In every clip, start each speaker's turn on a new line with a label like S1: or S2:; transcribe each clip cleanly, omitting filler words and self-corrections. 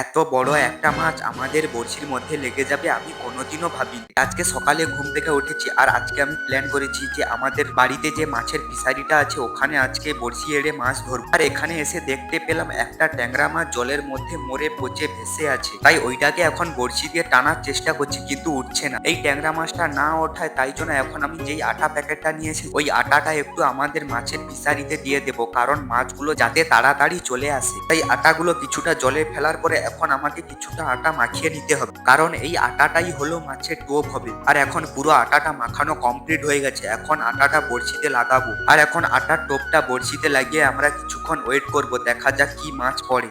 S1: এত বড় একটা মাছ আমাদের বড়শির মধ্যে লেগে যাবে আমি কোনোদিনও ভাবিনি। আজকে সকালে ঘুম থেকে উঠেছি আর আজকে আমি প্ল্যান করেছি যে আমাদের বাড়িতে যে মাছের ফিশারিটা আছে ওখানে আজকে বড়শি এড়ে মাছ ধরবো। আর এখানে এসে দেখতে পেলাম একটা ট্যাংরা মাছ জলের মধ্যে মরে পচে ভেসে আছে। তাই ওইটাকে এখন বড়শি দিয়ে টানার চেষ্টা করছি কিন্তু উঠছে না। এই ট্যাংরা মাছটা না ওঠায় তাই জন্য এখন আমি যেই আটা প্যাকেটটা নিয়েছি ওই আটাটা একটু আমাদের মাছের ফিশারিতে দিয়ে দেবো, কারণ মাছগুলো যাতে তাড়াতাড়ি চলে আসে। তাই আটাগুলো কিছুটা জলে ফেলার পরে এখন আমাকে কিছুটা আটা মাখিয়ে নিতে হবে, কারণ এই আটাটাই হলো মাছের টোপ হবে। আর এখন পুরো আটাটা মাখানো কমপ্লিট হয়ে গেছে। এখন আটাটা বড়শিতে লাগাবো আর এখন আটার টোপটা বড়শিতে লাগিয়ে আমরা কিছুক্ষণ ওয়েট করব, দেখা যাক কি মাছ পড়ে।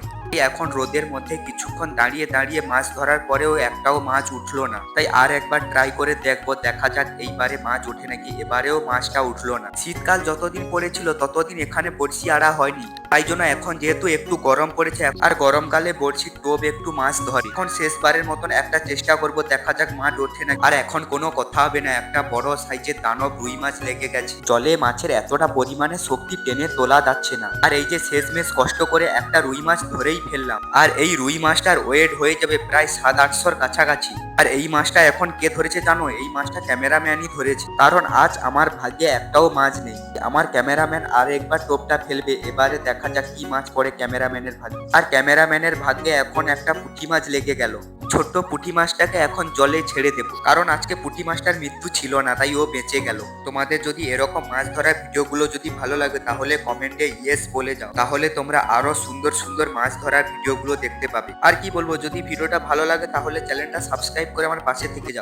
S1: এখন রোদের মধ্যে কিছুক্ষণ দাঁড়িয়ে দাঁড়িয়ে মাছ ধরার পরেও একটাও মাছ উঠলো না। তাই আর একবার ট্রাই করে দেখবো, দেখা যাক এইবারে মাছ ওঠে নাকি। এবারেও মাছটা উঠলো না। শীতকাল যতদিন পড়েছিল ততদিন এখানে বড়শি আড়া হয়নি, তাই জন্য এখন যেহেতু একটু গরম পড়েছে আর গরমকালে বড়শির টোপ একটু মাছ ধরে। এখন শেষবারের মতন একটা চেষ্টা করব, দেখা যাক মাছ ওঠে না। আর এখন কোনো কথা হবে না, একটা বড় সাইজের দানব রুই মাছ লেগে গেছে। জলে মাছের এতটা পরিমাণে শক্তি টেনে তোলা যাচ্ছে না। আর এই যে শেষমেশ কষ্ট করে একটা রুই মাছ ধরেই ফেললাম। আর এই রুই মাছটার ওয়েট হয়ে যাবে প্রায় 700-800 কাছাকাছি। আর এই মাছটা এখন কে ধরেছে জানো? এই মাছটা ক্যামেরাম্যানই ধরেছে, কারণ আজ আমার ভাগ্যে একটাও মাছ নেই। আমার ক্যামেরাম্যান আর একবার টোপটা ফেলবে, এবারে দেখা যাক কি মাছ পড়ে ক্যামেরাম্যানের ভাগ্যে। আর ক্যামেরাম্যানের ভাগ্যে এখন একটা পুঁটি মাছ লেগে গেল। ছোট্ট পুঁটি মাছটাকে এখন জলে ছেড়ে দেবো, কারণ আজকে পুঁটি মাছটার মৃত্যু ছিল না, তাই ও বেঁচে গেল। তোমাদের যদি এরকম মাছ ধরার ভিডিওগুলো যদি ভালো লাগে তাহলে কমেন্টে ইয়েস বলে যাও, তাহলে তোমরা আরো সুন্দর সুন্দর মাছ ধরার ভিডিওগুলো দেখতে পাবে। আর কি বলবো, যদি ভিডিওটা ভালো লাগে তাহলে চ্যানেলটা সাবস্ক্রাইব করে আমার পাশে থেকে যাও।